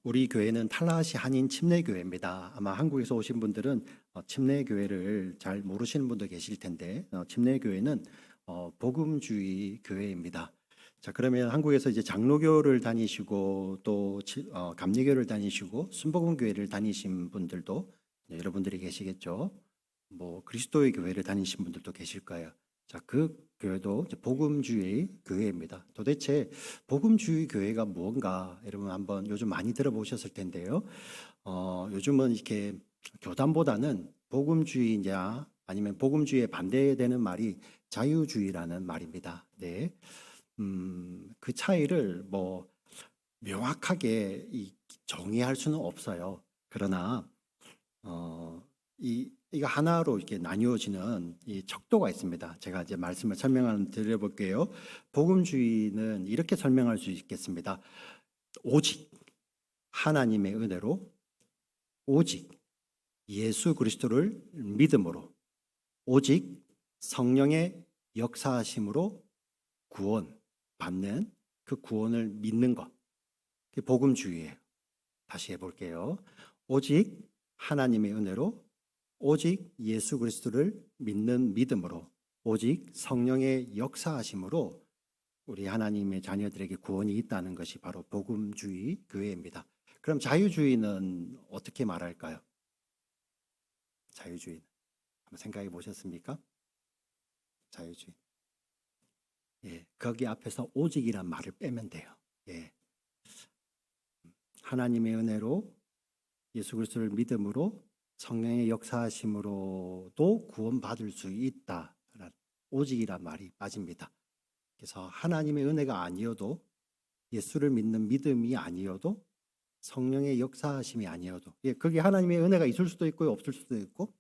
우리 교회는 탈라시 한인 침례교회입니다. 아마 한국에서 오신 분들은 침례교회를 잘 모르시는 분도 계실 텐데, 침례교회는 복음주의 교회입니다. 자, 그러면 한국에서 이제 장로교를 다니시고 또 감리교를 다니시고 순복음교회를 다니신 분들도 여러분들이 계시겠죠. 뭐 그리스도의 교회를 다니신 분들도 계실 거예요. 자, 그 교회도 이제 복음주의 교회입니다. 도대체 복음주의 교회가 뭔가 여러분 한번 요즘 많이 들어보셨을 텐데요. 요즘은 이렇게 교단보다는 복음주의냐 아니면 복음주의에 반대되는 말이 자유주의라는 말입니다. 네. 그 차이를 뭐 명확하게 정의할 수는 없어요. 그러나 이거 하나로 이렇게 나뉘어지는 이 척도가 있습니다. 제가 이제 말씀을 설명을 드려볼게요. 복음주의는 이렇게 설명할 수 있겠습니다. 오직 하나님의 은혜로, 오직 예수 그리스도를 믿음으로, 오직 성령의 역사하심으로 구원받는 그 구원을 믿는 것. 그게 복음주의예요. 다시 해볼게요. 오직 하나님의 은혜로, 오직 예수 그리스도를 믿는 믿음으로, 오직 성령의 역사하심으로 우리 하나님의 자녀들에게 구원이 있다는 것이 바로 복음주의 교회입니다. 그럼 자유주의는 어떻게 말할까요? 자유주의는 한번 생각해 보셨습니까? 자유주의. 예, 거기 앞에서 오직이란 말을 빼면 돼요. 예. 하나님의 은혜로 예수 그리스도를 믿음으로 성령의 역사하심으로도 구원받을 수 있다. 오직이란 말이 빠집니다. 그래서 하나님의 은혜가 아니어도 예수를 믿는 믿음이 아니어도 성령의 역사하심이 아니어도 거기 하나님의 은혜가 있을 수도 있고 없을 수도 있고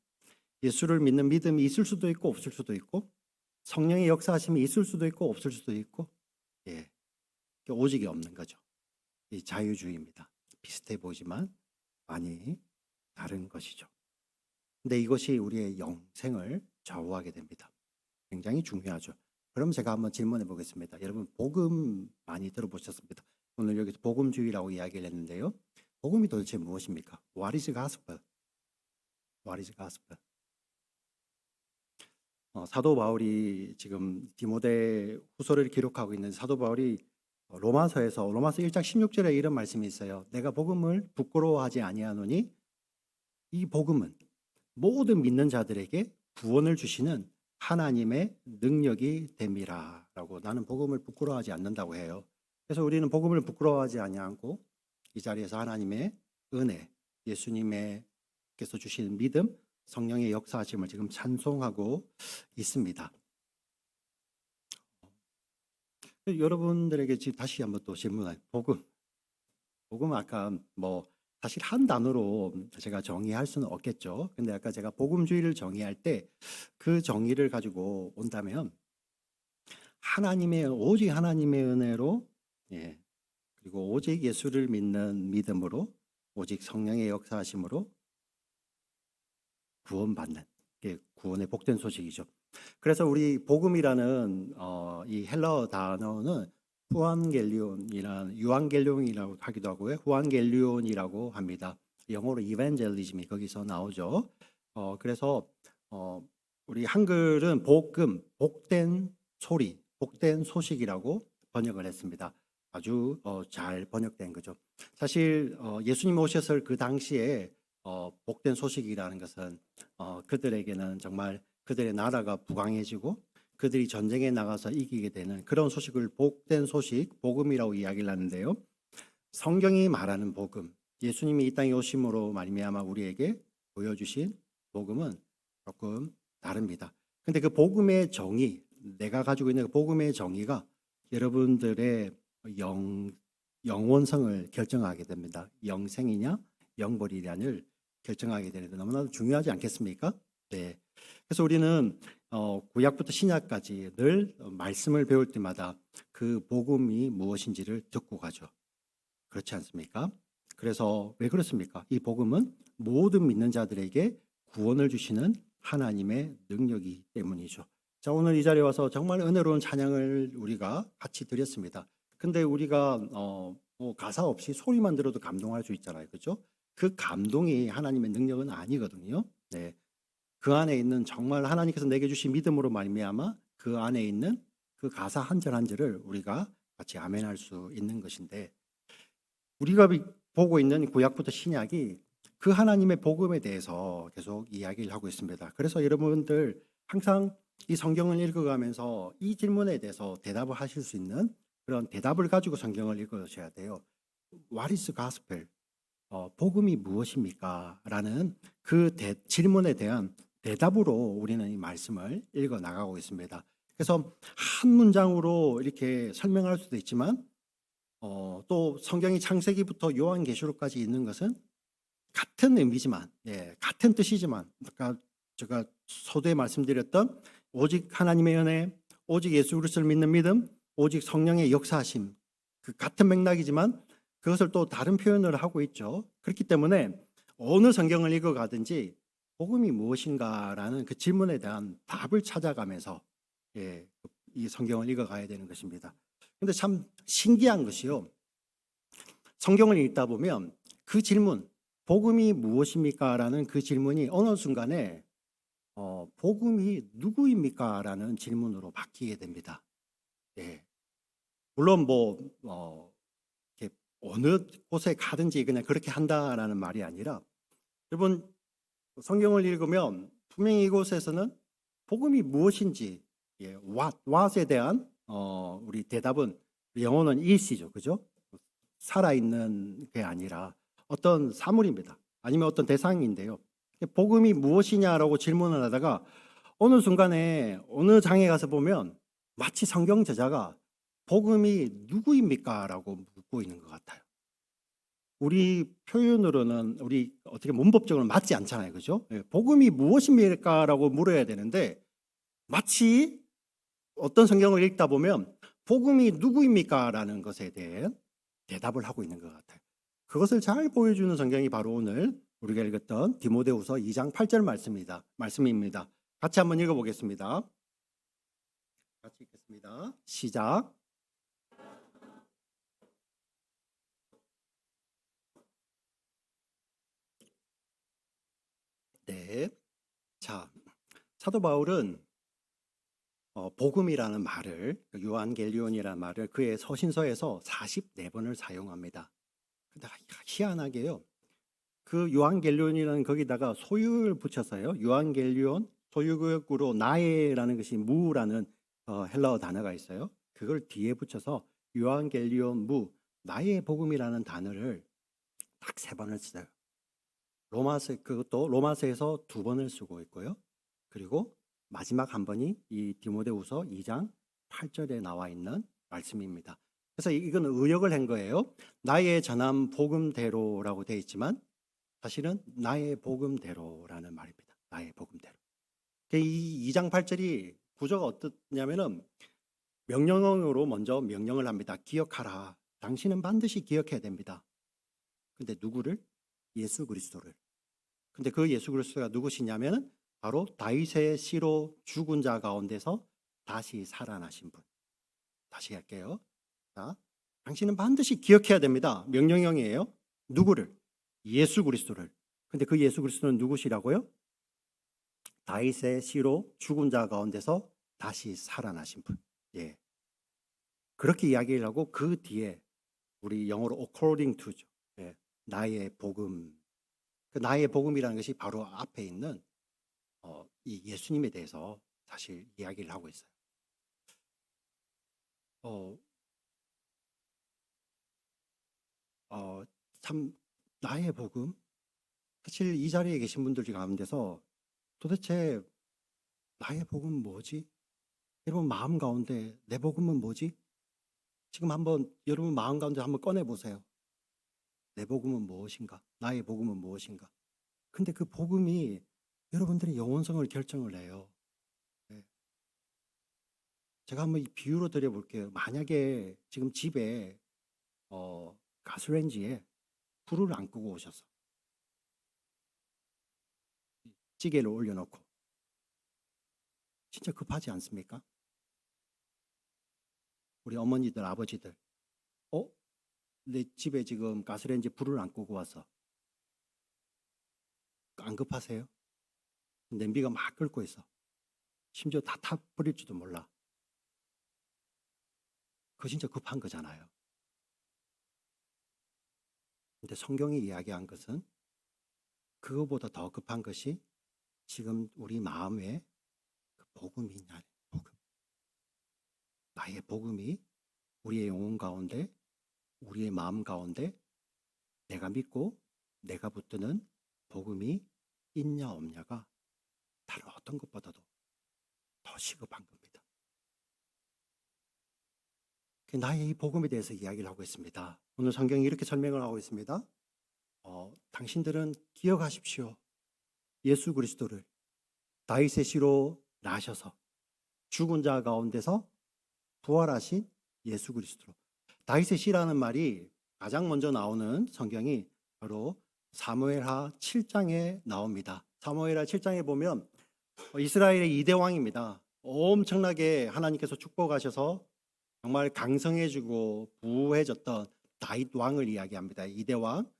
예수를 믿는 믿음이 있을 수도 있고 없을 수도 있고 성령의 역사하심이 있을 수도 있고 없을 수도 있고 오직이 없는 거죠. 이 자유주의입니다. 비슷해 보이지만 많이 다른 것이죠. 근데 이것이 우리의 영생을 좌우하게 됩니다. 굉장히 중요하죠. 그럼 제가 한번 질문해 보겠습니다. 여러분 복음 많이 들어보셨습니다. 오늘 여기서 복음주의라고 이야기를 했는데요. 복음이 도대체 무엇입니까? What is gospel? What is gospel? 사도 바울이 지금 디모데 후서를 기록하고 있는 사도 바울이 로마서 1장 16절에 이런 말씀이 있어요. 내가 복음을 부끄러워하지 아니하노니 이 복음은 모든 믿는 자들에게 구원을 주시는 하나님의 능력이 됨이라 라고 나는 복음을 부끄러워하지 않는다고 해요. 그래서 우리는 복음을 부끄러워하지 아니하고 이 자리에서 하나님의 은혜, 예수님께서 주시는 믿음, 성령의 역사하심을 지금 찬송하고 있습니다. 여러분들에게 지금 다시 한번 또 질문할 복음은 아까 뭐 사실 한 단어로 제가 정의할 수는 없겠죠. 근데 아까 제가 복음주의를 정의할 때 그 정의를 가지고 온다면 오직 하나님의 은혜로 그리고 오직 예수를 믿는 믿음으로 오직 성령의 역사하심으로 구원받는 게 구원의 복된 소식이죠. 그래서 우리 복음이라는 이 헬라어 단어는 유앙겔리온이라고 하기도 하고요. 후앙겔리온이라고 합니다. 영어로 이벤젤리즘이 거기서 나오죠. 그래서 우리 한글은 복된 소리, 복된 소식이라고 번역을 했습니다. 아주 잘 번역된 거죠. 사실 예수님 오셨을 그 당시에 복된 소식이라는 것은 그들에게는 정말 그들의 나라가 부강해지고 그들이 전쟁에 나가서 이기게 되는 그런 소식을 복된 소식, 복음이라고 이야기를 하는데요. 성경이 말하는 복음, 예수님이 이 땅에 오심으로 말미암아 우리에게 보여주신 복음은 조금 다릅니다. 근데 그 복음의 정의, 내가 가지고 있는 그 복음의 정의가 여러분들의 영원성을 결정하게 됩니다. 영생이냐 영벌이냐를 결정하게 되는데 너무나도 중요하지 않겠습니까? 네. 그래서 우리는 구약부터 신약까지 늘 말씀을 배울 때마다 그 복음이 무엇인지를 듣고 가죠. 그렇지 않습니까? 그래서 왜 그렇습니까? 이 복음은 모든 믿는 자들에게 구원을 주시는 하나님의 능력이기 때문이죠. 자, 오늘 이 자리에 와서 정말 은혜로운 찬양을 우리가 같이 드렸습니다. 근데 우리가 가사 없이 소리만 들어도 감동할 수 있잖아요. 그죠? 그 감동이 하나님의 능력은 아니거든요. 네. 그 안에 있는 정말 하나님께서 내게 주신 믿음으로 말미암아 그 안에 있는 그 가사 한 절 한 절을 우리가 같이 아멘할 수 있는 것인데, 우리가 보고 있는 구약부터 신약이 그 하나님의 복음에 대해서 계속 이야기를 하고 있습니다. 그래서 여러분들 항상 이 성경을 읽어가면서 이 질문에 대해서 대답을 하실 수 있는 그런 대답을 가지고 성경을 읽으셔야 돼요. What is gospel? 복음이 무엇입니까? 라는 그 질문에 대한 대답으로 우리는 이 말씀을 읽어 나가고 있습니다. 그래서 한 문장으로 이렇게 설명할 수도 있지만 또 성경이 창세기부터 요한계시록까지 있는 것은 같은 의미지만, 같은 뜻이지만, 그러니까 제가 서두에 말씀드렸던 오직 하나님의 은혜, 오직 예수 그리스도를 믿는 믿음, 오직 성령의 역사하심, 그 같은 맥락이지만 그것을 또 다른 표현을 하고 있죠. 그렇기 때문에 어느 성경을 읽어가든지 복음이 무엇인가라는 그 질문에 대한 답을 찾아가면서 이 성경을 읽어가야 되는 것입니다. 근데 참 신기한 것이요. 성경을 읽다 보면 그 질문, 복음이 무엇입니까? 라는 그 질문이 어느 순간에 복음이 누구입니까? 라는 질문으로 바뀌게 됩니다. 물론 이렇게 어느 곳에 가든지 그냥 그렇게 한다라는 말이 아니라, 여러분 성경을 읽으면 분명히 이곳에서는 복음이 무엇인지, what에 대한 우리 대답은 영어는 is죠, 그죠? 살아있는 게 아니라 어떤 사물입니다. 아니면 어떤 대상인데요. 복음이 무엇이냐라고 질문을 하다가 어느 순간에 어느 장에 가서 보면 마치 성경 저자가 복음이 누구입니까? 라고 묻고 있는 것 같아요. 우리 표현으로는 우리 어떻게 문법적으로 맞지 않잖아요. 그죠? 복음이 무엇입니까? 라고 물어야 되는데 마치 어떤 성경을 읽다 보면 복음이 누구입니까? 라는 것에 대해 대답을 하고 있는 것 같아요. 그것을 잘 보여주는 성경이 바로 오늘 우리가 읽었던 디모데후서 2장 8절 말씀입니다. 같이 한번 읽어보겠습니다. 같이 읽겠습니다. 시작. 네. 자, 사도 바울은 복음이라는 말을, 요한겔리온이라는 말을 그의 서신서에서 44번을 사용합니다. 근데 희한하게요. 그 요한겔리온이라는 거기다가 소유를 붙여서요. 요한겔리온 소유구역으로 나에라는 것이 무라는 헬라어 단어가 있어요. 그걸 뒤에 붙여서 요한겔리온 무, 나의 복음이라는 단어를 딱 3번을 써요. 그것도 로마서에서 2번을 쓰고 있고요. 그리고 마지막 한 번이 이 디모데후서 2장 8절에 나와 있는 말씀입니다. 그래서 이건 의역을 한 거예요. 나의 전한 복음대로라고 되어 있지만 사실은 나의 복음대로라는 말입니다. 나의 복음대로. 이 2장 8절이 구조가 어떻냐면은 명령어로 먼저 명령을 합니다. 기억하라. 당신은 반드시 기억해야 됩니다. 근데 누구를? 예수 그리스도를. 근데 그 예수 그리스도가 누구시냐면 바로 다윗의 씨로 죽은 자 가운데서 다시 살아나신 분. 다시 할게요. 자, 당신은 반드시 기억해야 됩니다. 명령형이에요. 누구를? 예수 그리스도를. 근데 그 예수 그리스도는 누구시라고요? 다윗의 씨로 죽은 자 가운데서 다시 살아나신 분. 그렇게 이야기를 하고 그 뒤에 우리 영어로 according to죠. 나의 복음. 그 나의 복음이라는 것이 바로 앞에 있는 이 예수님에 대해서 사실 이야기를 하고 있어요. 참 나의 복음. 사실 이 자리에 계신 분들 가운데서 도대체 나의 복음은 뭐지? 여러분 마음 가운데 내 복음은 뭐지? 지금 한번 여러분 마음 가운데 한번 꺼내 보세요. 내 복음은 무엇인가? 나의 복음은 무엇인가? 근데 그 복음이 여러분들의 영혼성을 결정을 해요. 제가 한번 비유로 드려볼게요. 만약에 지금 집에 가스레인지에 불을 안 끄고 오셔서 찌개를 올려놓고 진짜 급하지 않습니까? 우리 어머니들, 아버지들 내 집에 지금 가스레인지 불을 안 끄고 왔어. 안 급하세요? 냄비가 막 끓고 있어. 심지어 다 타버릴지도 몰라. 그거 진짜 급한 거잖아요. 근데 성경이 이야기한 것은 그거보다 더 급한 것이 지금 우리 마음에 그 복음이 있냐. 복음. 나의 복음이 우리의 영혼 가운데, 우리의 마음 가운데 내가 믿고 내가 붙드는 복음이 있냐 없냐가 다른 어떤 것보다도 더 시급한 겁니다. 나의 이 복음에 대해서 이야기를 하고 있습니다. 오늘 성경이 이렇게 설명을 하고 있습니다. 당신들은 기억하십시오. 예수 그리스도를 다윗의 씨로 나셔서 죽은 자 가운데서 부활하신 예수 그리스도로. 다윗의 씨라는 말이 가장 먼저 나오는 성경이 바로 사무엘하 7장에 나옵니다. 사무엘하 7장에 보면 이스라엘의 2대 왕입니다. 엄청나게 하나님께서 축복하셔서 정말 강성해지고 부해졌던 다윗 왕을 이야기합니다. 2대 왕.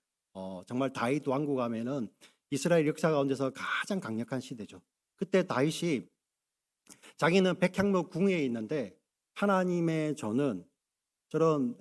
정말 다윗 왕국 하면은 이스라엘 역사 가운데서 가장 강력한 시대죠. 그때 다윗이 자기는 백향목 궁에 있는데 하나님의 전은 저런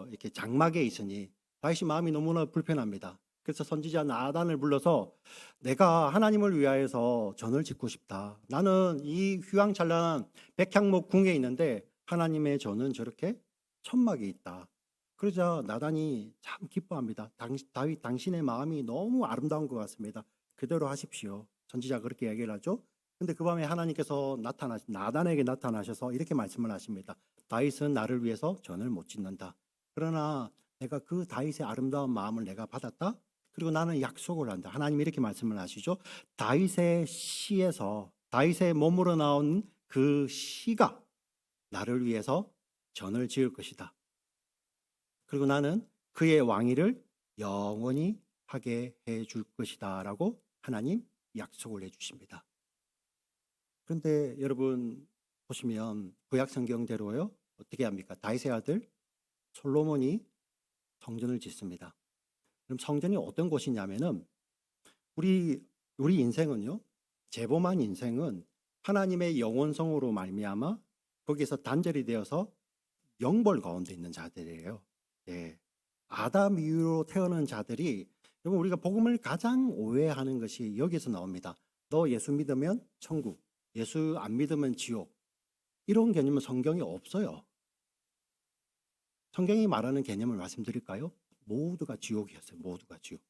이렇게 장막에 있으니 다윗이 마음이 너무나 불편합니다. 그래서 선지자 나단을 불러서 내가 하나님을 위하여서 전을 짓고 싶다. 나는 이 휘황찬란한 백향목 궁에 있는데 하나님의 전은 저렇게 천막에 있다. 그러자 나단이 참 기뻐합니다. 다윗 당신의 마음이 너무 아름다운 것 같습니다. 그대로 하십시오. 선지자가 그렇게 얘기를 하죠. 근데 그 밤에 하나님께서 나단에게 나타나셔서 이렇게 말씀을 하십니다. 다윗은 나를 위해서 전을 못 짓는다. 그러나 내가 그 다윗의 아름다운 마음을 내가 받았다. 그리고 나는 약속을 한다. 하나님이 이렇게 말씀을 하시죠. 다윗의 시에서 다윗의 몸으로 나온 그 시가 나를 위해서 전을 지을 것이다. 그리고 나는 그의 왕위를 영원히 하게 해줄 것이다 라고 하나님 약속을 해주십니다. 그런데 여러분 보시면 구약 성경대로요 어떻게 합니까? 다윗의 아들 솔로몬이 성전을 짓습니다. 그럼 성전이 어떤 곳이냐면은 우리 인생은요, 재범한 인생은 하나님의 영원성으로 말미암아 거기서 단절이 되어서 영벌 가운데 있는 자들이에요. 예. 아담 이후로 태어난 자들이, 여러분 우리가 복음을 가장 오해하는 것이 여기서 나옵니다. 너 예수 믿으면 천국, 예수 안 믿으면 지옥. 이런 개념은 성경이 없어요. 성경이 말하는 개념을 말씀드릴까요? 모두가 지옥이었어요. 모두가 지옥.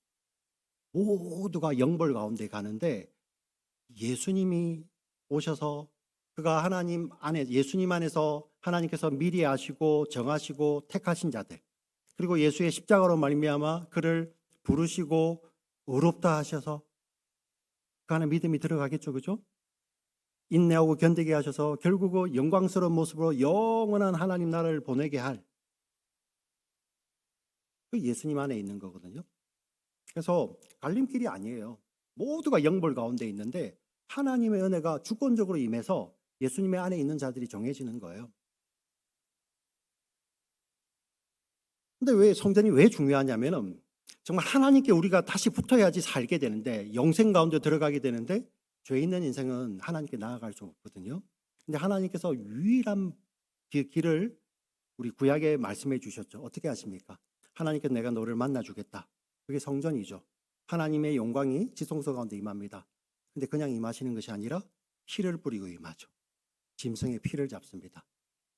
모두가 영벌 가운데 가는데 예수님이 오셔서 그가 하나님 안에, 예수님 안에서 하나님께서 미리 아시고 정하시고 택하신 자들, 그리고 예수의 십자가로 말미암아 그를 부르시고 의롭다 하셔서 그 안에 믿음이 들어가겠죠. 그죠? 인내하고 견디게 하셔서 결국은 영광스러운 모습으로 영원한 하나님 나라를 보내게 할 그 예수님 안에 있는 거거든요. 그래서 갈림길이 아니에요. 모두가 영벌 가운데 있는데 하나님의 은혜가 주권적으로 임해서 예수님의 안에 있는 자들이 정해지는 거예요. 근데 왜 성전이 왜 중요하냐면은 정말 하나님께 우리가 다시 붙어야지 살게 되는데, 영생 가운데 들어가게 되는데, 죄 있는 인생은 하나님께 나아갈 수 없거든요. 근데 하나님께서 유일한 길을 우리 구약에 말씀해 주셨죠. 어떻게 하십니까? 하나님께서 내가 너를 만나 주겠다. 그게 성전이죠. 하나님의 영광이 지성소 가운데 임합니다. 근데 그냥 임하시는 것이 아니라 피를 뿌리고 임하죠. 짐승의 피를 잡습니다.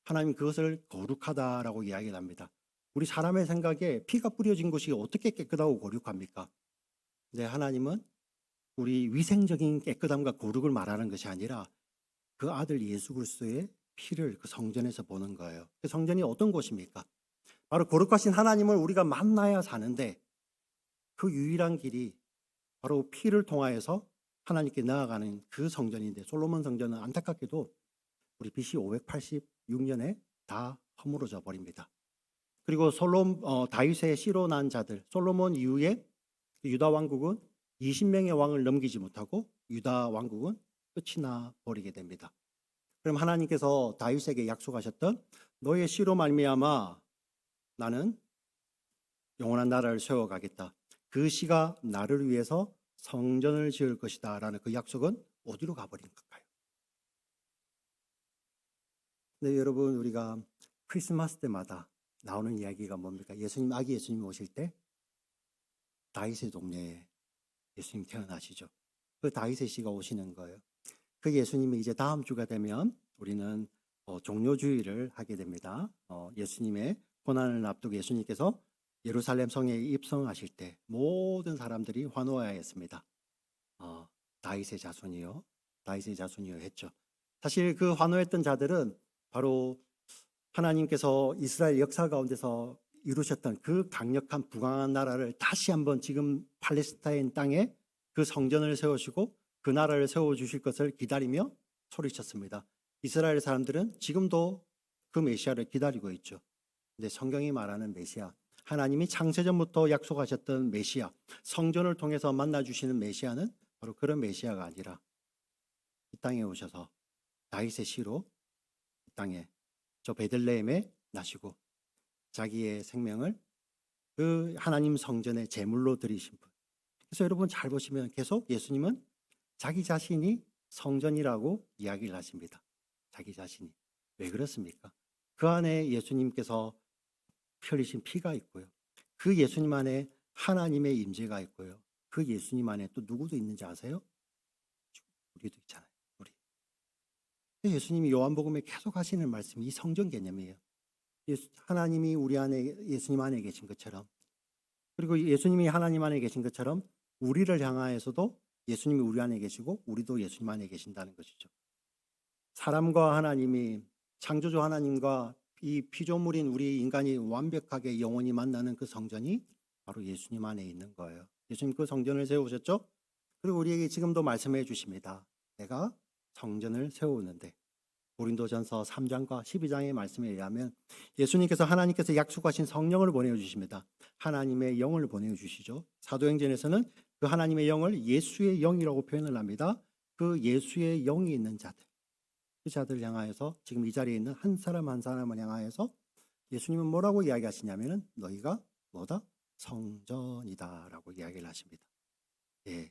하나님 그것을 거룩하다라고 이야기를 합니다. 우리 사람의 생각에 피가 뿌려진 것이 어떻게 깨끗하고 거룩합니까? 근데 하나님은 우리 위생적인 깨끗함과 거룩을 말하는 것이 아니라 그 아들 예수 그리스도의 피를 그 성전에서 보는 거예요. 그 성전이 어떤 곳입니까? 바로 거룩하신 하나님을 우리가 만나야 사는데 그 유일한 길이 바로 피를 통하여서 하나님께 나아가는 그 성전인데, 솔로몬 성전은 안타깝게도 우리 BC 586년에 다 허물어져 버립니다. 그리고 다윗의 씨로 난 자들, 솔로몬 이후에 유다 왕국은 20명의 왕을 넘기지 못하고 유다 왕국은 끝이 나 버리게 됩니다. 그럼 하나님께서 다윗에게 약속하셨던 너의 씨로 말미암아 나는 영원한 나라를 세워가겠다. 그 씨가 나를 위해서 성전을 지을 것이다 라는 그 약속은 어디로 가버린 걸까요? 네, 여러분, 우리가 크리스마스 때마다 나오는 이야기가 뭡니까? 아기 예수님 오실 때 다윗의 동네에 예수님 태어나시죠. 그 다윗의 씨가 오시는 거예요. 그 예수님이 이제 다음 주가 되면 우리는 종료주의를 하게 됩니다. 예수님의 고난을 앞두고 예수님께서 예루살렘 성에 입성하실 때 모든 사람들이 환호하였습니다. 다윗의 자손이요, 다윗의 자손이요 했죠. 사실 그 환호했던 자들은 바로 하나님께서 이스라엘 역사 가운데서 이루셨던 그 강력한 부강한 나라를 다시 한번 지금 팔레스타인 땅에 그 성전을 세우시고 그 나라를 세워주실 것을 기다리며 소리쳤습니다. 이스라엘 사람들은 지금도 그 메시아를 기다리고 있죠. 근데 성경이 말하는 메시아, 하나님이 창세전부터 약속하셨던 메시아, 성전을 통해서 만나주시는 메시아는 바로 그런 메시아가 아니라 이 땅에 오셔서 다윗의 씨로 이 땅에 저 베들레헴에 나시고 자기의 생명을 그 하나님 성전의 제물로 드리신 분. 그래서 여러분 잘 보시면 계속 예수님은 자기 자신이 성전이라고 이야기를 하십니다. 자기 자신이. 왜 그렇습니까? 그 안에 예수님께서 흘리신 피가 있고요. 그 예수님 안에 하나님의 임재가 있고요. 그 예수님 안에 또 누구도 있는지 아세요? 우리도 있잖아요. 우리. 예수님이 요한복음에 계속 하시는 말씀이 이 성전 개념이에요. 하나님이 우리 안에 예수님 안에 계신 것처럼, 그리고 예수님이 하나님 안에 계신 것처럼 우리를 향하여서도 예수님이 우리 안에 계시고 우리도 예수님 안에 계신다는 것이죠. 사람과 하나님이, 창조주 하나님과 이 피조물인 우리 인간이 완벽하게 영원히 만나는 그 성전이 바로 예수님 안에 있는 거예요. 예수님 그 성전을 세우셨죠? 그리고 우리에게 지금도 말씀해 주십니다. 내가 성전을 세우는데, 고린도전서 3장과 12장의 말씀에 의하면 예수님께서 하나님께서 약속하신 성령을 보내주십니다. 하나님의 영을 보내주시죠. 사도행전에서는 그 하나님의 영을 예수의 영이라고 표현을 합니다. 그 예수의 영이 있는 자들, 그 자들을 향하여서 지금 이 자리에 있는 한 사람 한 사람을 향하여서 예수님은 뭐라고 이야기하시냐면은 너희가 뭐다? 성전이다라고 이야기를 하십니다. 예,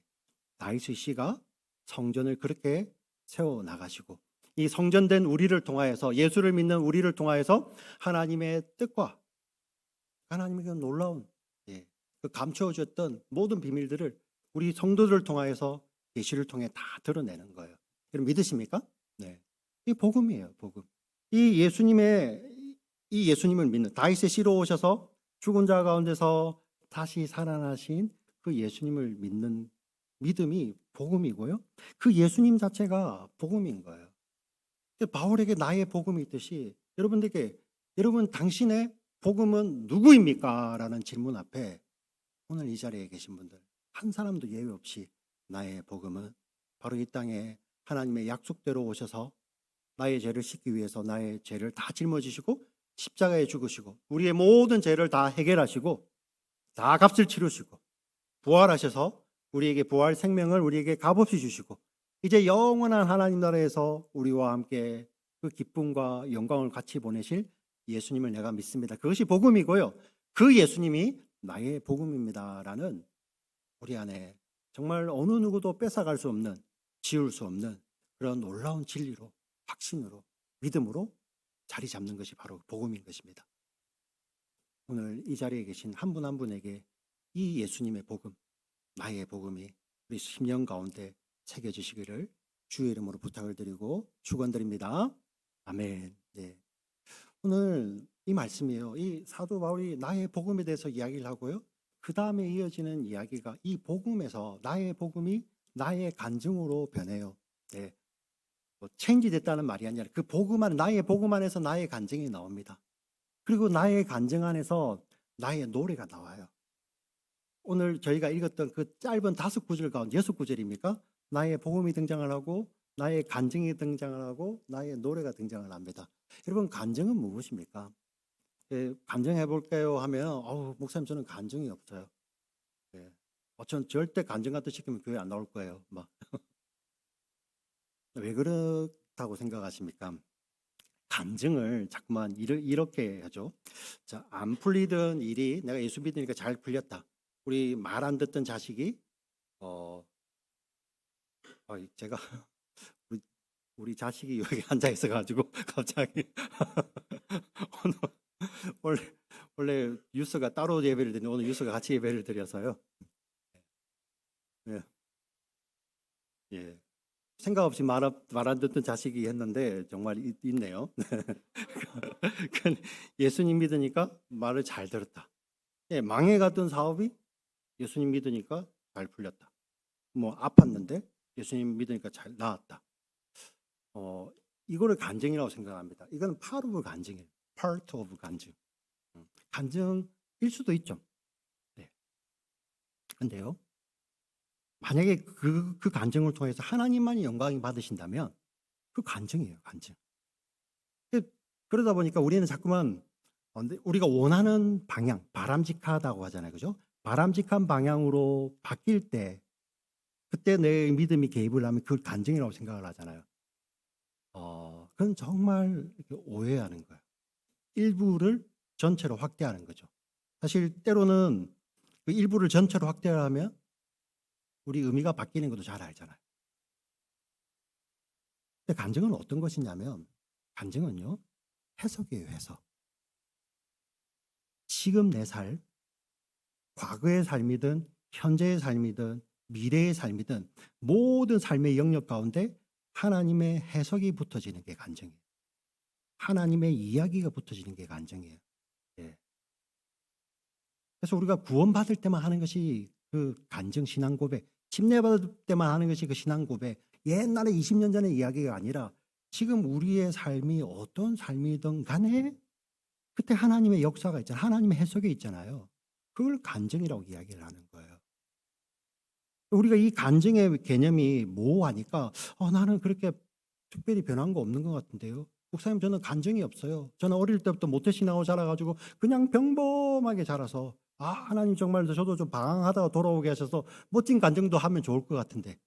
다윗의 씨가 성전을 그렇게 세워 나가시고 이 성전된 우리를 통하여서, 예수를 믿는 우리를 통하여서 하나님의 뜻과 하나님의 그 놀라운 그 감추어졌던 모든 비밀들을 우리 성도들을 통하여서 계시를 통해 다 드러내는 거예요. 여러분 믿으십니까? 네, 이 복음이에요. 복음. 이 예수님을 믿는, 다윗의 씨로 오셔서 죽은 자 가운데서 다시 살아나신 그 예수님을 믿는 믿음이 복음이고요. 그 예수님 자체가 복음인 거예요. 바울에게 나의 복음이 있듯이 여러분들께, 여러분 당신의 복음은 누구입니까? 라는 질문 앞에 오늘 이 자리에 계신 분들 한 사람도 예외 없이 나의 복음은 바로 이 땅에 하나님의 약속대로 오셔서 나의 죄를 씻기 위해서 나의 죄를 다 짊어지시고 십자가에 죽으시고 우리의 모든 죄를 다 해결하시고 다 값을 치르시고 부활하셔서 우리에게 부활 생명을 우리에게 값없이 주시고 이제 영원한 하나님 나라에서 우리와 함께 그 기쁨과 영광을 같이 보내실 예수님을 내가 믿습니다. 그것이 복음이고요. 그 예수님이 나의 복음입니다라는 우리 안에 정말 어느 누구도 뺏어갈 수 없는, 지울 수 없는 그런 놀라운 진리로, 확신으로, 믿음으로 자리 잡는 것이 바로 복음인 것입니다. 오늘 이 자리에 계신 한 분 한 분에게 이 예수님의 복음, 나의 복음이 우리 심령 가운데 새겨지시기를 주의 이름으로 부탁을 드리고 축원드립니다. 아멘. 네. 오늘 이 말씀이에요. 이 사도 바울이 나의 복음에 대해서 이야기를 하고요. 그 다음에 이어지는 이야기가 이 복음에서 나의 복음이 나의 간증으로 변해요. 네. 체인지 됐다는 말이 아니라 그 복음 안, 나의 복음 안에서 나의 간증이 나옵니다. 그리고 나의 간증 안에서 나의 노래가 나와요. 오늘 저희가 읽었던 그 짧은 5구절 가운데 6구절입니까? 나의 복음이 등장을 하고 나의 간증이 등장을 하고 나의 노래가 등장을 합니다. 여러분 간증은 무엇입니까? 간증해 볼까요 하면 목사님 저는 간증이 없어요. 전 절대 간증 같은 시키면 교회 안 나올 거예요. 막. 왜 그렇다고 생각하십니까? 간증을 자꾸만 이렇게 하죠. 자, 안 풀리던 일이 내가 예수 믿으니까 잘 풀렸다. 우리 말 안 듣던 자식이 제가 우리 자식이 여기 앉아 있어가지고 갑자기 오늘 원래 유스가 따로 예배를 드리는데 오늘 유스가 같이 예배를 드려서요. 예, 예. 생각 없이 말 안 듣던 자식이 했는데 정말 있네요. 예수님 믿으니까 말을 잘 들었다. 예, 망해갔던 사업이 예수님 믿으니까 잘 풀렸다. 뭐 아팠는데 예수님 믿으니까 잘 나았다. 이거를 간증이라고 생각합니다. 이거는 part of 간증이에요. part of 간증. 간증일 수도 있죠. 네. 근데요, 만약에 그 간증을 통해서 하나님만이 영광이 받으신다면 그 간증이에요, 간증. 그러다 보니까 우리는 자꾸만 우리가 원하는 방향, 바람직하다고 하잖아요, 그죠? 바람직한 방향으로 바뀔 때 그때 내 믿음이 개입을 하면 그걸 간증이라고 생각을 하잖아요. 그건 정말 오해하는 거예요. 일부를 전체로 확대하는 거죠. 사실 때로는 그 일부를 전체로 확대하면 우리 의미가 바뀌는 것도 잘 알잖아요. 근데 간증은 어떤 것이냐면 간증은요, 해석이에요, 해석. 지금 내 삶, 과거의 삶이든 현재의 삶이든 미래의 삶이든 모든 삶의 영역 가운데 하나님의 해석이 붙어지는 게 간증이에요. 하나님의 이야기가 붙어지는 게 간증이에요. 예. 그래서 우리가 구원받을 때만 하는 것이 그 간증 신앙 고백, 침례받을 때만 하는 것이 그 신앙 고백, 옛날에 20년 전의 이야기가 아니라 지금 우리의 삶이 어떤 삶이든 간에 그때 하나님의 역사가 있잖아요. 하나님의 해석이 있잖아요. 그걸 간증이라고 이야기를 하는 거예요. 우리가 이 간증의 개념이 모호하니까 나는 그렇게 특별히 변한 거 없는 것 같은데요. 목사님, 저는 간증이 없어요. 저는 어릴 때부터 모태신앙으로 자라가지고 그냥 평범하게 자라서 하나님 정말 저도 좀 방황하다가 돌아오게 하셔서 멋진 간증도 하면 좋을 것 같은데,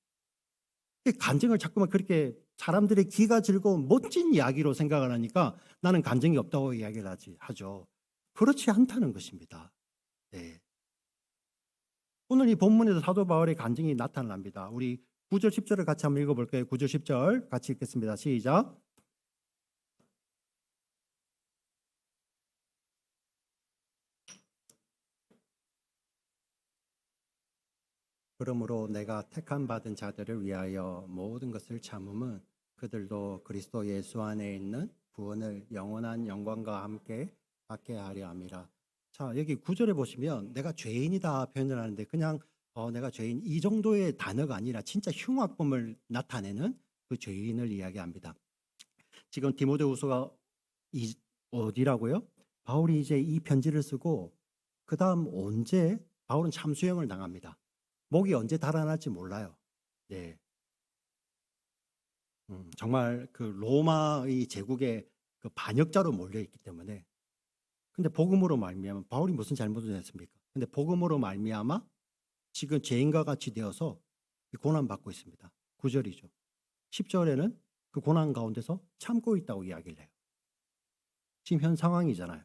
간증을 자꾸만 그렇게 사람들의 귀가 즐거운 멋진 이야기로 생각을 하니까 나는 간증이 없다고 이야기를 하죠. 그렇지 않다는 것입니다. 네. 오늘 이 본문에서 사도 바울의 간증이 나타납니다. 우리 9절 10절을 같이 한번 읽어볼까요? 9절 10절 같이 읽겠습니다. 시작. 그러므로 내가 택함 받은 자들을 위하여 모든 것을 참음은 그들도 그리스도 예수 안에 있는 구원을 영원한 영광과 함께 받게 하려 함이라. 자, 여기 9절에 보시면 내가 죄인이다 표현을 하는데 그냥 내가 죄인 이 정도의 단어가 아니라 진짜 흉악범을 나타내는 그 죄인을 이야기합니다. 지금 디모데후서가 어디라고요? 바울이 이제 이 편지를 쓰고 그 다음 언제 바울은 참수형을 당합니다. 목이 언제 달아날지 몰라요. 네. 정말 그 로마의 제국의 그 반역자로 몰려 있기 때문에. 근데 복음으로 말미암아 바울이 무슨 잘못을 했습니까? 근데 복음으로 말미암아 지금 죄인과 같이 되어서 고난 받고 있습니다. 9절이죠. 10절에는 그 고난 가운데서 참고 있다고 이야기를 해요. 지금 현 상황이잖아요.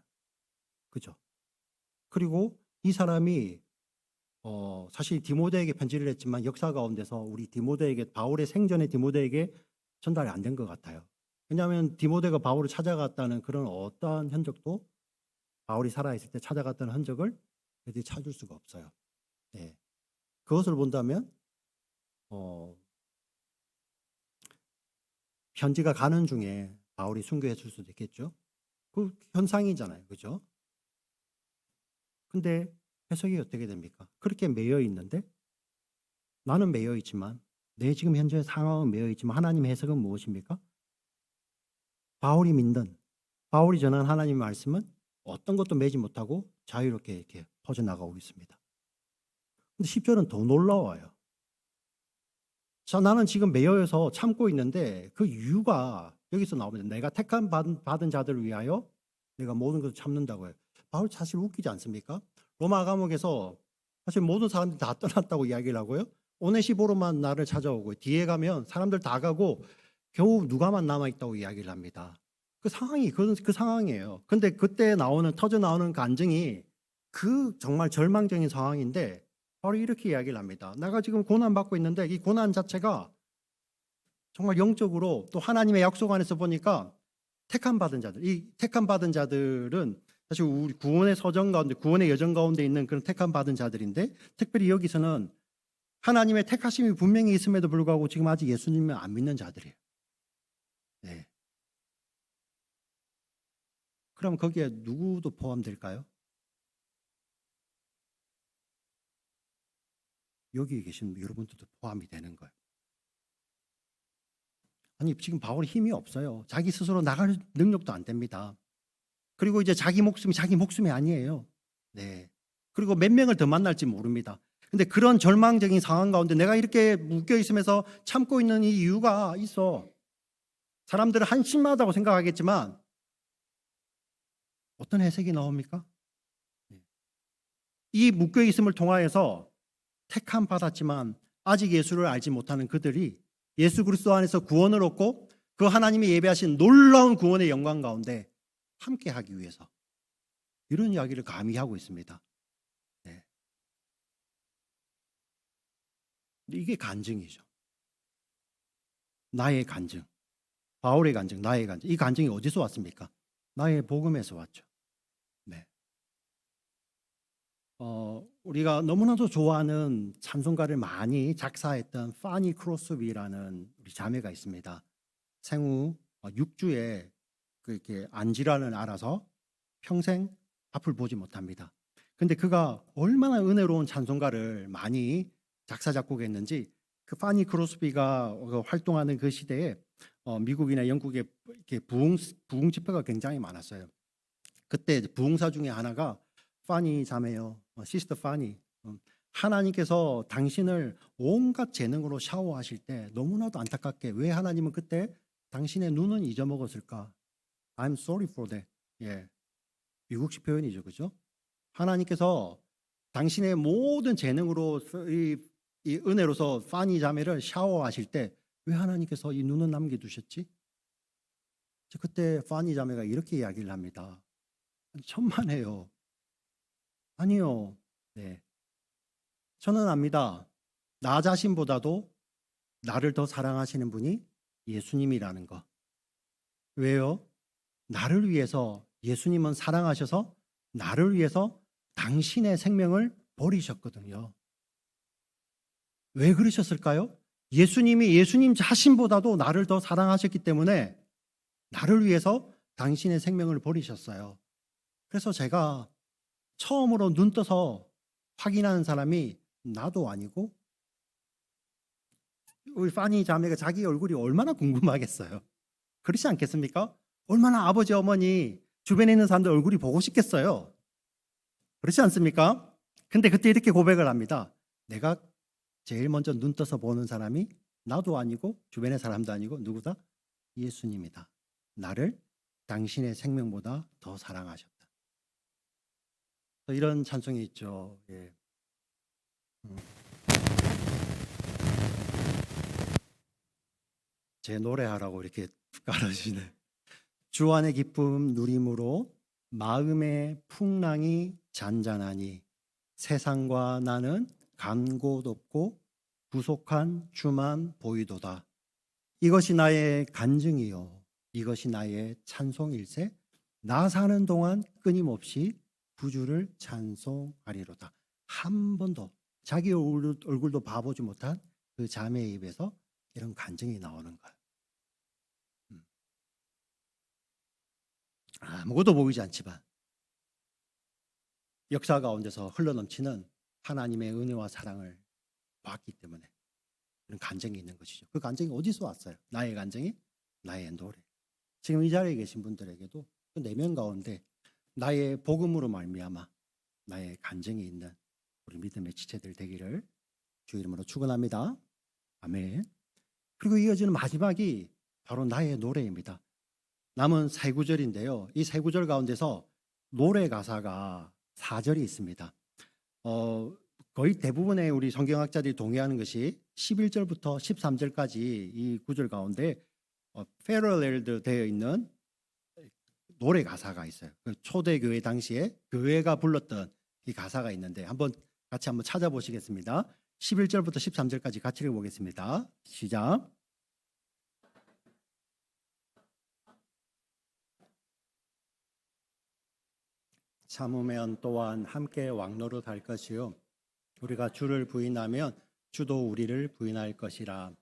그죠? 그리고 이 사람이 사실 디모데에게 편지를 했지만 역사 가운데서 우리 디모데에게 바울의 생전에 디모데에게 전달이 안 된 것 같아요. 왜냐하면 디모데가 바울을 찾아갔다는 그런 어떠한 흔적도 바울이 살아있을 때 찾아갔다는 흔적을 애들이 찾을 수가 없어요. 네. 그것을 본다면 편지가 가는 중에 바울이 순교해 줄 수도 있겠죠. 그 현상이잖아요. 그죠? 근데 해석이 어떻게 됩니까? 그렇게 매여 있는데 나는 매여 있지만 내 지금 현재 상황은 매여 있지만 하나님의 해석은 무엇입니까? 바울이 믿는 바울이 전한 하나님의 말씀은 어떤 것도 매지 못하고 자유롭게 이렇게 퍼져나가고 있습니다. 근데 10절은 더 놀라워요. 자, 나는 지금 매여서 참고 있는데 그 이유가 여기서 나옵니다. 내가 택함 받은 자들을 위하여 내가 모든 것을 참는다고 해요. 바울 사실 웃기지 않습니까? 로마 감옥에서 사실 모든 사람들이 다 떠났다고 이야기를 하고요. 오네시보로만 나를 찾아오고 뒤에 가면 사람들 다 가고 겨우 누가만 남아있다고 이야기를 합니다. 그 상황이 그 상황이에요. 근데 그때 터져 나오는 간증이 그 정말 절망적인 상황인데 바로 이렇게 이야기를 합니다. 내가 지금 고난받고 있는데 이 고난 자체가 정말 영적으로 또 하나님의 약속 안에서 보니까 이 택함 받은 자들은 사실 우리 구원의 서정 가운데, 구원의 여정 가운데 있는 그런 택함 받은 자들인데, 특별히 여기서는 하나님의 택하심이 분명히 있음에도 불구하고 지금 아직 예수님을 안 믿는 자들이에요. 네. 그럼 거기에 누구도 포함될까요? 여기 계신 여러분들도 포함이 되는 거예요. 아니, 지금 바울이 힘이 없어요. 자기 스스로 나갈 능력도 안 됩니다. 그리고 이제 자기 목숨이 아니에요. 네. 그리고 몇 명을 더 만날지 모릅니다. 근데 그런 절망적인 상황 가운데 내가 이렇게 묶여 있으면서 참고 있는 이 이유가 있어. 사람들은 한심하다고 생각하겠지만 어떤 해석이 나옵니까? 이 묶여 있음을 통하여서 택함 받았지만 아직 예수를 알지 못하는 그들이 예수 그리스도 안에서 구원을 얻고 그 하나님이 예배하신 놀라운 구원의 영광 가운데 함께 하기 위해서 이런 이야기를 감히 하고 있습니다. 네. 이게 간증이죠. 나의 간증, 바울의 간증, 나의 간증. 이 간증이 어디서 왔습니까? 나의 복음에서 왔죠. 네. 우리가 너무나도 좋아하는 찬송가를 많이 작사했던 파니 크로스비라는 우리 자매가 있습니다. 생후 6주에 그렇게 안질환을 앓아서 평생 앞을 보지 못합니다. 근데 그가 얼마나 은혜로운 찬송가를 많이 작사 작곡했는지 그 파니 크로스비가 활동하는 그 시대에 미국이나 영국에 이렇게 부흥 집회가 굉장히 많았어요. 그때 부흥사 중에 하나가 파니 자매요, 시스터 파니, 하나님께서 당신을 온갖 재능으로 샤워하실 때 너무나도 안타깝게 왜 하나님은 그때 당신의 눈은 잊어먹었을까? I'm sorry for that. 예, 미국식 표현이죠, 그죠? 하나님께서 당신의 모든 재능으로 이 은혜로서 파니 자매를 샤워하실 때 왜 하나님께서 이 눈은 남겨두셨지? 그때 파니 자매가 이렇게 이야기를 합니다. 천만에요. 아니요. 네. 저는 압니다. 나 자신보다도 나를 더 사랑하시는 분이 예수님이라는 거. 왜요? 나를 위해서 예수님은 사랑하셔서 나를 위해서 당신의 생명을 버리셨거든요. 왜 그러셨을까요? 예수님이 예수님 자신보다도 나를 더 사랑하셨기 때문에 나를 위해서 당신의 생명을 버리셨어요. 그래서 제가 처음으로 눈 떠서 확인하는 사람이 나도 아니고 우리 파니 자매가 자기 얼굴이 얼마나 궁금하겠어요. 그렇지 않겠습니까? 얼마나 아버지 어머니 주변에 있는 사람들 얼굴이 보고 싶겠어요. 그렇지 않습니까? 근데 그때 이렇게 고백을 합니다. 내가 제일 먼저 눈 떠서 보는 사람이 나도 아니고 주변의 사람도 아니고 누구다? 예수님이다. 나를 당신의 생명보다 더 사랑하셨다. 이런 찬송이 있죠. 예. 제 노래하라고 이렇게 깔아주시네. 주 안의 기쁨 누림으로 마음의 풍랑이 잔잔하니 세상과 나는 간 곳 없고 부속한 주만 보이도다. 이것이 나의 간증이요 이것이 나의 찬송일세. 나 사는 동안 끊임없이 구주를 찬송하리로다. 한 번도 자기 얼굴도 봐보지 못한 그 자매의 입에서 이런 간증이 나오는 거예요. 아무것도 보이지 않지만 역사 가운데서 흘러넘치는 하나님의 은혜와 사랑을 봤기 때문에 그런 간증이 있는 것이죠. 그 간증이 어디서 왔어요? 나의 간증이 나의 노래. 지금 이 자리에 계신 분들에게도 그 4명 가운데 나의 복음으로 말미암아 나의 간증이 있는 우리 믿음의 지체들 되기를 주 이름으로 축원합니다. 아멘. 그리고 이어지는 마지막이 바로 나의 노래입니다. 남은 3구절인데요. 이 3구절 가운데서 노래 가사가 4절이 있습니다. 거의 대부분의 우리 성경학자들이 동의하는 것이 11절부터 13절까지 이 구절 가운데 패러렐드 되어 있는 노래 가사가 있어요. 그 초대교회 당시에 교회가 불렀던 이 가사가 있는데 같이 한번 찾아보시겠습니다. 11절부터 13절까지 같이 읽어보겠습니다. 시작. 참으면 또한 함께 왕노릇 할 것이요 우리가 주를 부인하면 주도 우리를 부인할 것이라.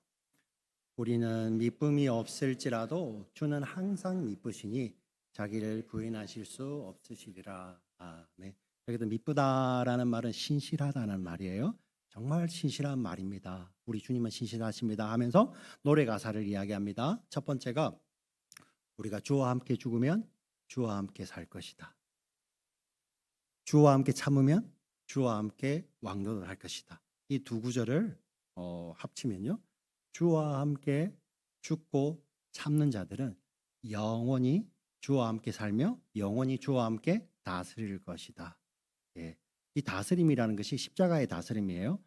우리는 미쁨이 없을지라도 주는 항상 미쁘시니 자기를 부인하실 수 없으시리라. 아멘. 여기도 미쁘다라는 말은 신실하다는 말이에요. 정말 신실한 말입니다. 우리 주님은 신실하십니다 하면서 노래 가사를 이야기합니다. 첫 번째가 우리가 주와 함께 죽으면 주와 함께 살 것이다. 주와 함께 참으면 주와 함께 왕노릇 할 것이다. 이 두 구절을 합치면요, 주와 함께 죽고 참는 자들은 영원히 주와 함께 살며 영원히 주와 함께 다스릴 것이다. 예, 이 다스림이라는 것이 십자가의 다스림이에요.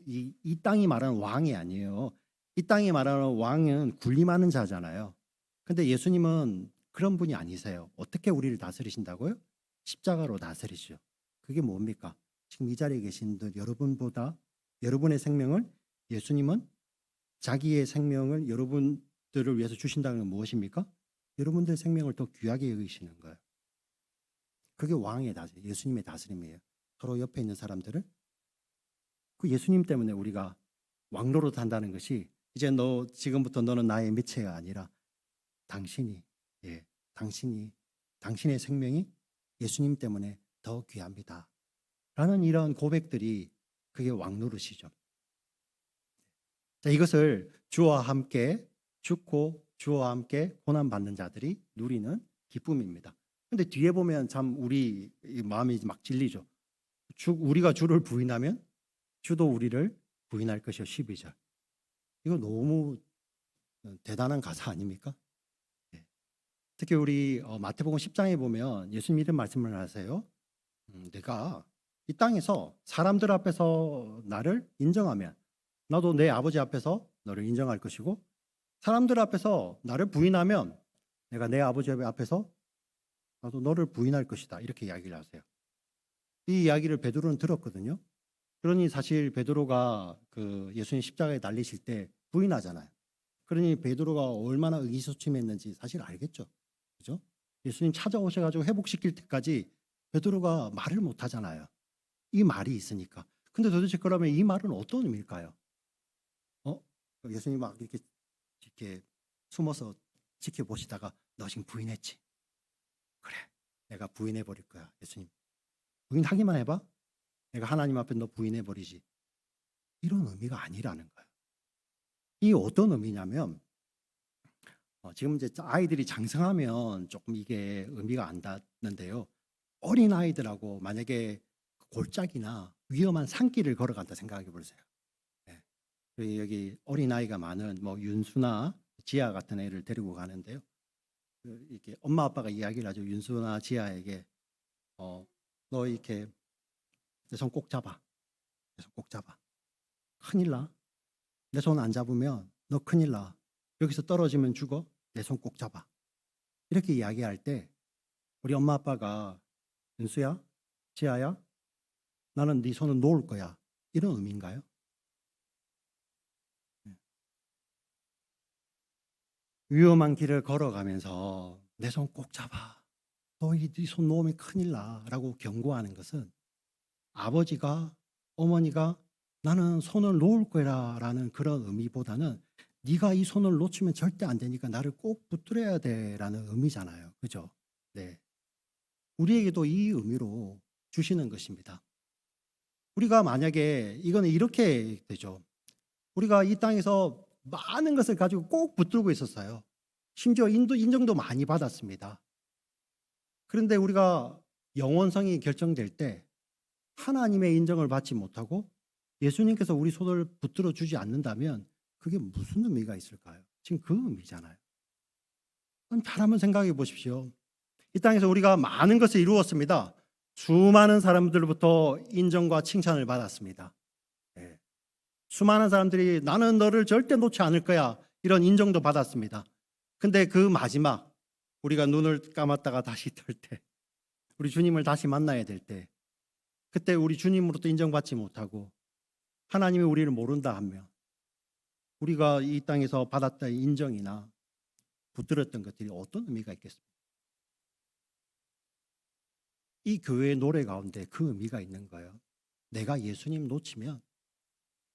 이 땅이 말하는 왕이 아니에요. 이 땅이 말하는 왕은 군림하는 자잖아요. 근데 예수님은 그런 분이 아니세요. 어떻게 우리를 다스리신다고요? 십자가로 다스리시죠. 그게 뭡니까? 지금 이 자리에 계신 여러분보다 여러분의 생명을 예수님은 자기의 생명을 여러분들을 위해서 주신다는 건 무엇입니까? 여러분들 생명을 더 귀하게 여기시는 거예요. 그게 왕의 다스림, 예수님의 다스림이에요. 서로 옆에 있는 사람들을 그 예수님 때문에 우리가 왕노릇 한다는 것이 이제 지금부터 너는 나의 미체가 아니라 당신의 생명이 예수님 때문에 더 귀합니다. 라는 이런 고백들이 그게 왕노릇이죠. 자, 이것을 주와 함께 죽고 주와 함께 고난받는 자들이 누리는 기쁨입니다. 근데 뒤에 보면 참 우리 마음이 막 질리죠. 우리가 주를 부인하면 주도 우리를 부인할 것이요. 12절. 이거 너무 대단한 가사 아닙니까? 네. 특히 우리 마태복음 10장에 보면 예수님 이런 말씀을 하세요. 내가 이 땅에서 사람들 앞에서 나를 인정하면 나도 내 아버지 앞에서 너를 인정할 것이고, 사람들 앞에서 나를 부인하면 내가 내 아버지 앞에서 나도 너를 부인할 것이다. 이렇게 이야기를 하세요. 이 이야기를 베드로는 들었거든요. 그러니 사실 베드로가 그 예수님 십자가에 날리실 때 부인하잖아요. 그러니 베드로가 얼마나 의기소침했는지 사실 알겠죠. 그죠? 예수님 찾아오셔가지고 회복시킬 때까지 베드로가 말을 못 하잖아요. 이 말이 있으니까. 근데 도대체 그러면 이 말은 어떤 의미일까요? 예수님이 막 이렇게 숨어서 지켜보시다가 너 지금 부인했지? 그래, 내가 부인해 버릴 거야. 예수님 부인하기만 해봐. 내가 하나님 앞에 너 부인해 버리지. 이런 의미가 아니라는 거예요. 이 어떤 의미냐면 지금 이제 아이들이 장성하면 조금 이게 의미가 안 닿는데요. 어린 아이들하고 만약에 골짜기나 위험한 산길을 걸어간다 생각해 보세요. 네. 여기 어린 아이가 많은 윤수나 지아 같은 애를 데리고 가는데요. 이렇게 엄마 아빠가 이야기를 하죠. 윤수나 지아에게 너 이렇게 내 손 꼭 잡아. 내 손 꼭 잡아. 큰일 나. 내 손 안 잡으면 너 큰일 나. 여기서 떨어지면 죽어. 내 손 꼭 잡아. 이렇게 이야기할 때 우리 엄마 아빠가 윤수야, 지아야, 나는 네 손을 놓을 거야. 이런 의미인가요? 위험한 길을 걸어가면서 내 손 꼭 잡아. 너 네 손 놓으면 큰일 나. 라고 경고하는 것은 아버지가, 어머니가 나는 손을 놓을 거야 라는 그런 의미보다는 네가 이 손을 놓치면 절대 안 되니까 나를 꼭 붙들어야 돼 라는 의미잖아요. 그죠? 네. 우리에게도 이 의미로 주시는 것입니다. 우리가 만약에 이거는 이렇게 되죠. 우리가 이 땅에서 많은 것을 가지고 꼭 붙들고 있었어요. 심지어 인정도 많이 받았습니다. 그런데 우리가 영원성이 결정될 때 하나님의 인정을 받지 못하고 예수님께서 우리 손을 붙들어 주지 않는다면 그게 무슨 의미가 있을까요? 지금 그 의미잖아요. 잘 한번 생각해 보십시오. 이 땅에서 우리가 많은 것을 이루었습니다. 수많은 사람들로부터 인정과 칭찬을 받았습니다. 네. 수많은 사람들이 나는 너를 절대 놓지 않을 거야 이런 인정도 받았습니다. 근데 그 마지막 우리가 눈을 감았다가 다시 뜰 때, 우리 주님을 다시 만나야 될 때, 그때 우리 주님으로부터 인정받지 못하고 하나님이 우리를 모른다 하면 우리가 이 땅에서 받았던 인정이나 붙들었던 것들이 어떤 의미가 있겠습니까? 이 교회의 노래 가운데 그 의미가 있는 거예요. 내가 예수님 놓치면,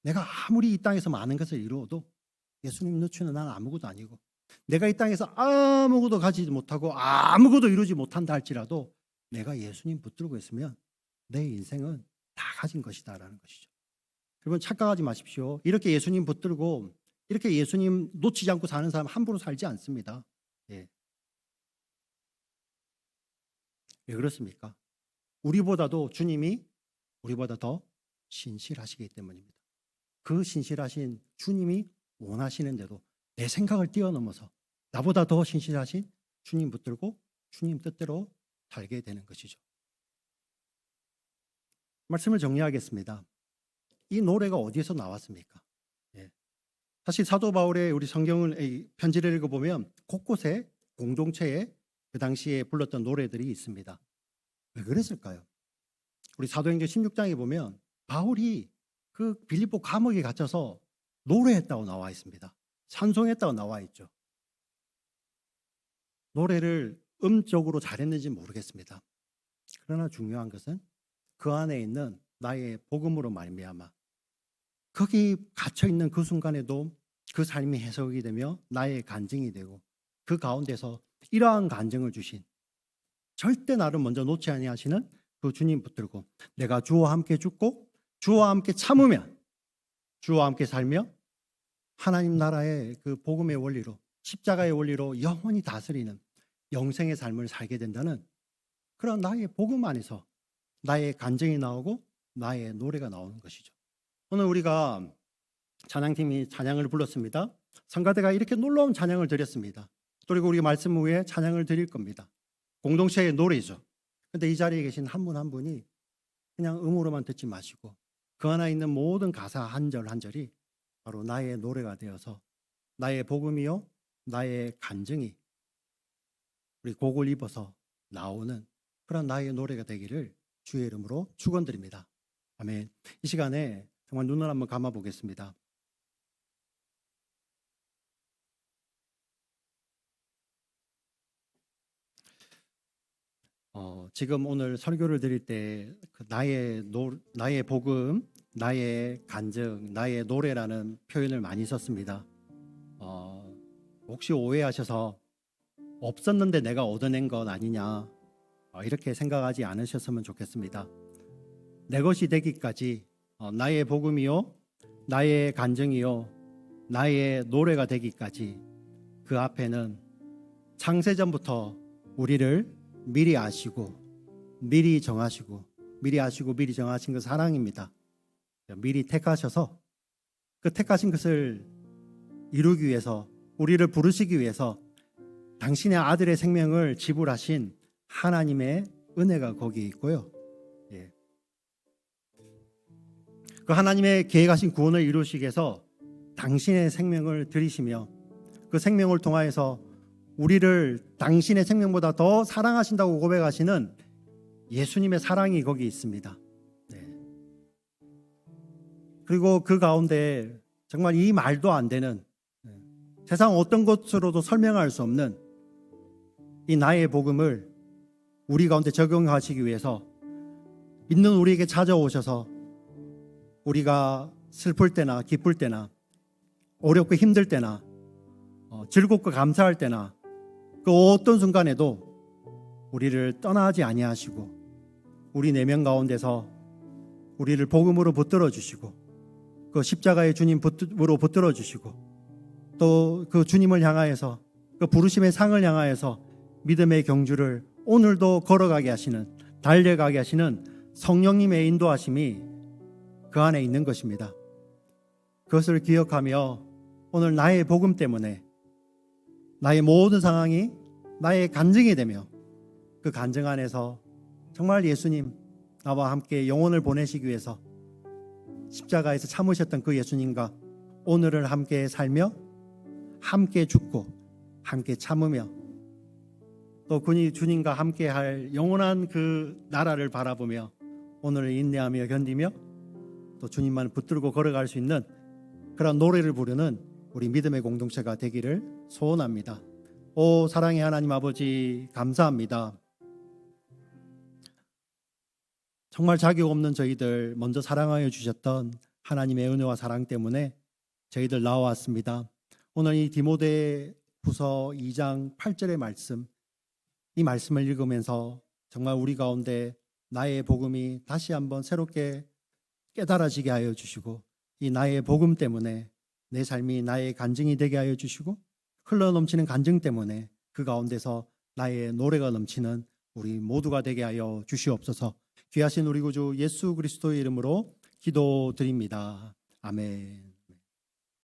내가 아무리 이 땅에서 많은 것을 이루어도 예수님 놓치는 나는 아무것도 아니고, 내가 이 땅에서 아무것도 가지지 못하고 아무것도 이루지 못한다 할지라도 내가 예수님 붙들고 있으면 내 인생은 다 가진 것이다라는 것이죠. 여러분, 착각하지 마십시오. 이렇게 예수님 붙들고 이렇게 예수님 놓치지 않고 사는 사람 함부로 살지 않습니다. 예. 왜 그렇습니까? 우리보다도 주님이 우리보다 더 신실하시기 때문입니다. 그 신실하신 주님이 원하시는 대로 내 생각을 뛰어넘어서 나보다 더 신실하신 주님 붙들고 주님 뜻대로 살게 되는 것이죠. 말씀을 정리하겠습니다. 이 노래가 어디에서 나왔습니까? 예. 사실 사도 바울의 우리 성경을 편지를 읽어보면 곳곳에 공동체에 그 당시에 불렀던 노래들이 있습니다. 왜 그랬을까요? 우리 사도행전 16장에 보면 바울이 그 빌립보 감옥에 갇혀서 노래했다고 나와 있습니다. 찬송했다고 나와 있죠. 노래를 음적으로 잘했는지 모르겠습니다. 그러나 중요한 것은 그 안에 있는 나의 복음으로 말미암아 거기 갇혀 있는 그 순간에도 그 삶이 해석이 되며 나의 간증이 되고, 그 가운데서 이러한 간증을 주신, 절대 나를 먼저 놓지 아니하시는 그 주님 붙들고 내가 주와 함께 죽고 주와 함께 참으면, 주와 함께 살며 하나님 나라의 그 복음의 원리로, 십자가의 원리로 영원히 다스리는 영생의 삶을 살게 된다는 그런 나의 복음 안에서 나의 간증이 나오고 나의 노래가 나오는 것이죠. 오늘 우리가 찬양팀이 찬양을 불렀습니다. 성가대가 이렇게 놀라운 찬양을 드렸습니다. 그리고 우리 말씀 후에 찬양을 드릴 겁니다. 공동체의 노래죠. 그런데 이 자리에 계신 한 분 한 분이 그냥 음으로만 듣지 마시고 그 안에 있는 모든 가사 한 절 한 절이 바로 나의 노래가 되어서 나의 복음이요 나의 간증이 우리 곡을 입어서 나오는 그런 나의 노래가 되기를 주의 이름으로 축원드립니다. 아멘. 이 시간에 정말 눈을 한번 감아 보겠습니다. 지금 오늘 설교를 드릴 때 나의 복음, 나의 간증, 나의 노래라는 표현을 많이 썼습니다. 혹시 오해하셔서 없었는데 내가 얻어낸 것 아니냐 이렇게 생각하지 않으셨으면 좋겠습니다. 내 것이 되기까지 나의 복음이요 나의 간증이요 나의 노래가 되기까지 그 앞에는 창세전부터 우리를 미리 아시고 미리 정하시고 미리 정하신 그 사랑입니다. 미리 택하셔서 그 택하신 것을 이루기 위해서, 우리를 부르시기 위해서 당신의 아들의 생명을 지불하신 하나님의 은혜가 거기에 있고요. 예. 그 하나님의 계획하신 구원을 이루시기 위해서 당신의 생명을 드리시며 그 생명을 통하여서 우리를 당신의 생명보다 더 사랑하신다고 고백하시는 예수님의 사랑이 거기 있습니다. 네. 그리고 그 가운데 정말 이 말도 안 되는, 세상 어떤 것으로도 설명할 수 없는 이 나의 복음을 우리 가운데 적용하시기 위해서 믿는 우리에게 찾아오셔서 우리가 슬플 때나 기쁠 때나 어렵고 힘들 때나 즐겁고 감사할 때나 그 어떤 순간에도 우리를 떠나지 아니하시고 우리 내면 가운데서 우리를 복음으로 붙들어 주시고 그 십자가의 주님으로 붙들어 주시고 또 그 주님을 향하여서 그 부르심의 상을 향하여서 믿음의 경주를 오늘도 걸어가게 하시는, 달려가게 하시는 성령님의 인도하심이 그 안에 있는 것입니다. 그것을 기억하며 오늘 나의 복음 때문에 나의 모든 상황이 나의 간증이 되며 그 간증 안에서 정말 예수님 나와 함께 영혼을 보내시기 위해서 십자가에서 참으셨던 그 예수님과 오늘을 함께 살며 함께 죽고 함께 참으며 또 주님과 함께할 영원한 그 나라를 바라보며 오늘을 인내하며 견디며 또 주님만 붙들고 걸어갈 수 있는 그런 노래를 부르는 우리 믿음의 공동체가 되기를 소원합니다. 오 사랑의 하나님 아버지, 감사합니다. 정말 자격 없는 저희들 먼저 사랑하여 주셨던 하나님의 은혜와 사랑 때문에 저희들 나와왔습니다. 오늘 이 디모데후서 2장 8절의 말씀, 이 말씀을 읽으면서 정말 우리 가운데 나의 복음이 다시 한번 새롭게 깨달아지게 하여 주시고, 이 나의 복음 때문에 내 삶이 나의 간증이 되게 하여 주시고, 흘러넘치는 간증 때문에 그 가운데서 나의 노래가 넘치는 우리 모두가 되게 하여 주시옵소서. 귀하신 우리 구주 예수 그리스도의 이름으로 기도드립니다. 아멘.